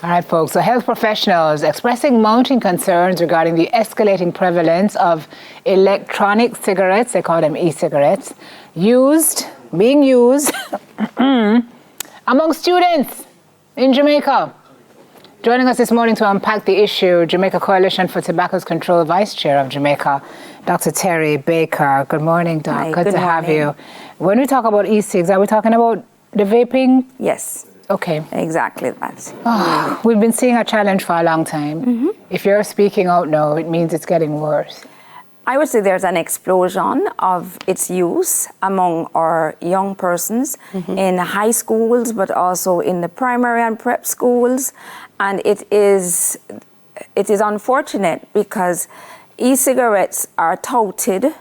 All right, folks. So health professionals expressing mounting concerns regarding the escalating prevalence of electronic cigarettes, they call them e-cigarettes, being used among students in Jamaica. Joining us this morning to unpack the issue, Jamaica Coalition for Tobacco Control Vice Chair of Jamaica, Dr. Terry Baker. Good morning, Doc. Hi, good to morning. have you. When we talk about e-cigs, are we talking about the vaping? Yes. Okay. Exactly that. Oh, we've been seeing a challenge for a long time. If you're speaking out now, it means it's getting worse. I would say there's an explosion of its use among our young persons in high schools, but also in the primary and prep schools. And it is unfortunate because e-cigarettes are touted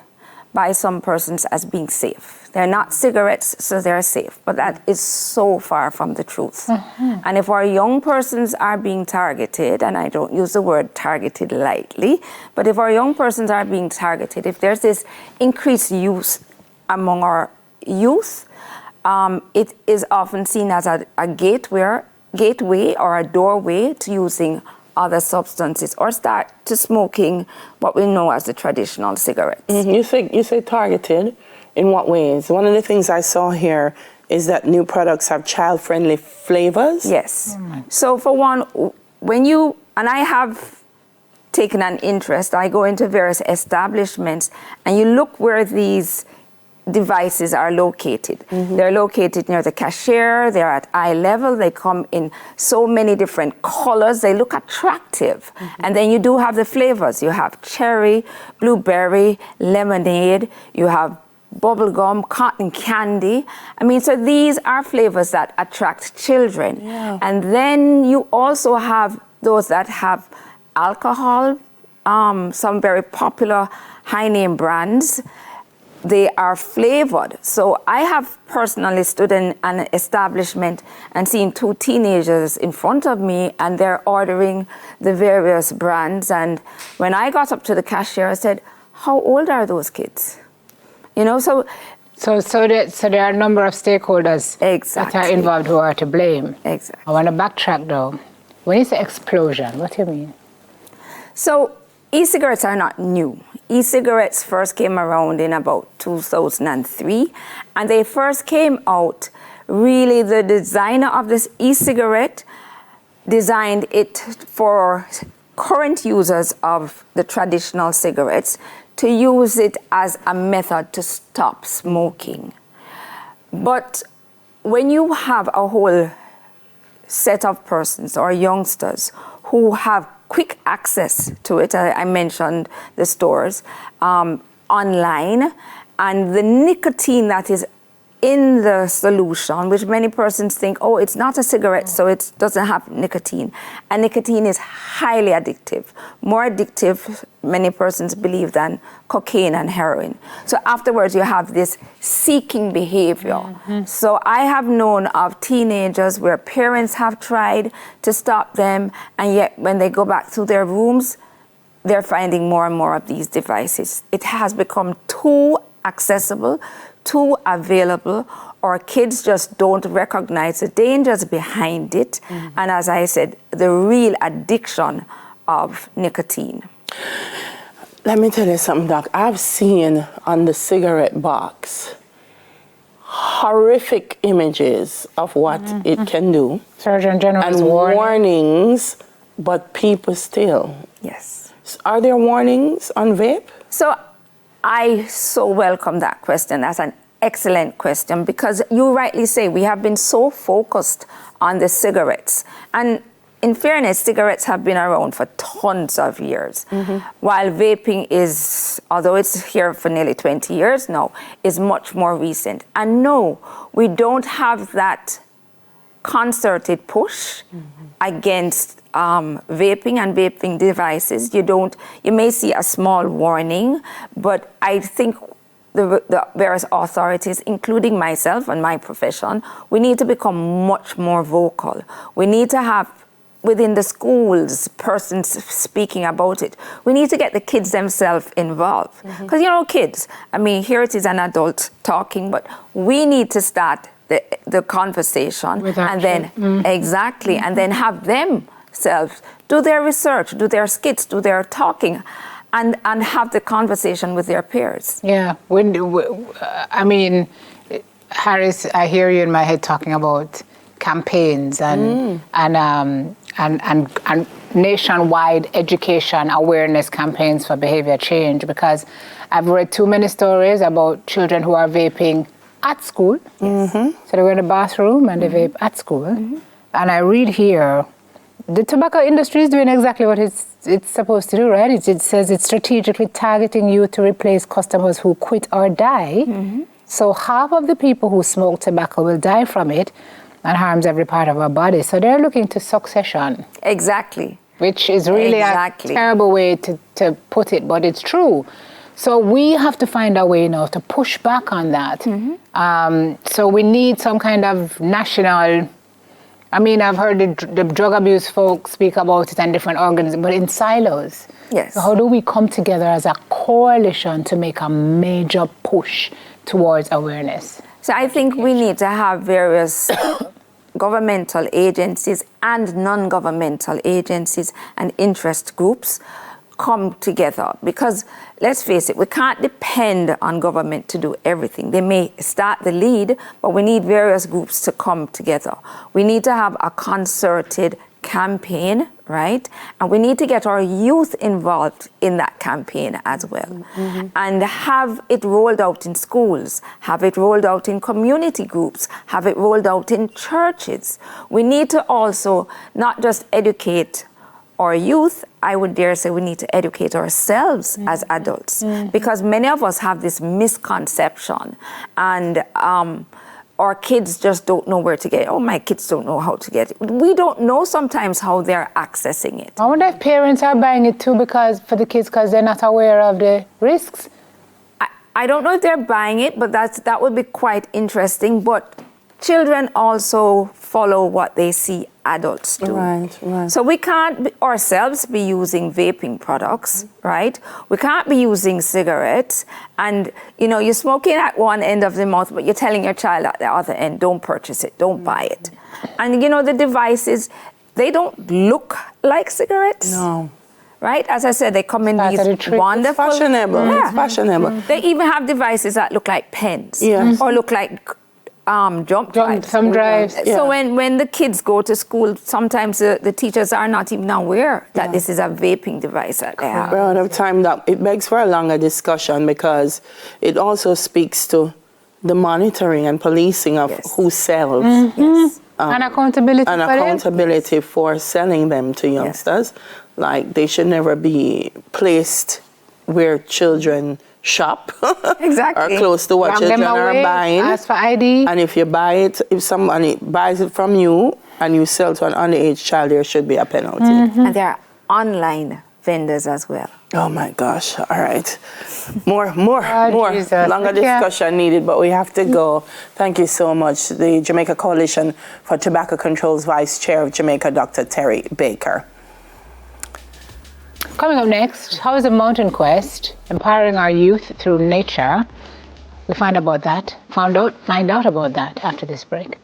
by some persons as being safe. They're not cigarettes, so they're safe, but that is so far from the truth. And if our young persons are being targeted, and I don't use the word targeted lightly, but if our young persons are being targeted, if there's this increased use among our youth, it is often seen as a gateway or a doorway to using other substances or start to smoking what we know as the traditional cigarettes. You say targeted. In what ways? One of the things I saw here is that new products have child-friendly flavors. Yes. So for one, and I have taken an interest, I go into various establishments and you look where these devices are located. They're located near the cashier, they're at eye level, they come in so many different colors, they look attractive. And then you do have the flavors. You have cherry, blueberry, lemonade, you have bubblegum, cotton candy. I mean, so these are flavors that attract children. Yeah. And then you also have those that have alcohol, some very popular high-name brands. They are flavored. So I have personally stood in an establishment and seen two teenagers in front of me and they're ordering the various brands. And when I got up to the cashier, I said, how old are those kids? You know, so there are a number of stakeholders that are involved who are to blame. Exactly. I want to backtrack though. When you say explosion, what do you mean? So e-cigarettes are not new. E-cigarettes first came around in about 2003, and they first came out, really the designer of this e-cigarette designed it for current users of the traditional cigarettes to use it as a method to stop smoking. But when you have a whole set of persons or youngsters who have quick access to it, I mentioned the stores, online, and the nicotine that is in the solution, which many persons think, oh, it's not a cigarette, so it doesn't have nicotine. And nicotine is highly addictive, more addictive, many persons believe, than cocaine and heroin. So afterwards, you have this seeking behavior. So I have known of teenagers where parents have tried to stop them, and yet when they go back to their rooms, they're finding more and more of these devices. It has become too accessible, too available, or kids just don't recognize the dangers behind it. And as I said, the real addiction of nicotine. Let me tell you something, Doc. I've seen on the cigarette box horrific images of what it can do. Surgeon General's and warnings, but people still. Yes. Are there warnings on vape? So I so welcome that question. That's an excellent question because you rightly say we have been so focused on the cigarettes. And in fairness, cigarettes have been around for tons of years, while vaping is, although it's here for nearly 20 years now, is much more recent. And no, we don't have that concerted push against vaping and vaping devices. You may see a small warning, but I think the various authorities, including myself and my profession, we need to become much more vocal. We need to have within the schools persons speaking about it. We need to get the kids themselves involved. Because, kids, I mean, here it is an adult talking, but we need to start the conversation, With and then exactly, and then have themselves do their research, do their skits, do their talking, and have the conversation with their peers. Yeah, I mean, Harris, I hear you in my head talking about campaigns and nationwide education awareness campaigns for behavior change, because I've read too many stories about children who are vaping at school. So they go in the bathroom and they vape at school. And I read here, the tobacco industry is doing exactly what it's supposed to do, right? It says it's strategically targeting youth to replace customers who quit or die. So half of the people who smoke tobacco will die from it and harms every part of our body. So they're looking to succession. Exactly. Which is really a terrible way to put it, but it's true. So we have to find a way now to push back on that. So we need some kind of national, I mean, I've heard the drug abuse folks speak about it and different organisms, but in silos. Yes. So how do we come together as a coalition to make a major push towards awareness? So I think we need to have various governmental agencies and non-governmental agencies and interest groups come together, because let's face it, we can't depend on government to do everything. They may start the lead, but we need various groups to come together. We need to have a concerted campaign, right? And we need to get our youth involved in that campaign as well. And have it rolled out in schools, have it rolled out in community groups, have it rolled out in churches. We need to also not just educate our youth, I would dare say we need to educate ourselves as adults, because many of us have this misconception, and our kids just don't know where to get it. Oh, my kids don't know how to get it. We don't know sometimes how they're accessing it. I wonder if parents are buying it too for the kids because they're not aware of the risks. I don't know if they're buying it, but that would be quite interesting. But children also follow what they see adults do. Right. So we can't ourselves be using vaping products, right? We can't be using cigarettes. And, you're smoking at one end of the mouth, but you're telling your child at the other end, don't purchase it, don't buy it. And, the devices, they don't look like cigarettes. No. Right? As I said, they come in these wonderful... It's fashionable. Yeah. It's fashionable. They even have devices that look like pens. Yes. Or look like jump drives. Some drives. So when the kids go to school, sometimes the teachers are not even aware that this is a vaping device that they have. Well, of time that it begs for a longer discussion, because it also speaks to the monitoring and policing of who sells. Yes. And accountability and for them. accountability for selling them to youngsters. Like, they should never be placed where children shop Exactly. or close to what Lock children them are away, buying. ask for ID. And if you buy it, if somebody buys it from you and you sell to an underage child, there should be a penalty. And there are online vendors as well. Oh my gosh. All right. More. Jesus. Longer discussion needed, but we have to go. Thank you so much. The Jamaica Coalition for Tobacco Control's Vice Chair of Jamaica, Dr. Terry Baker. Coming up next, how is the Mountain Quest empowering our youth through nature? We find out about that after this break.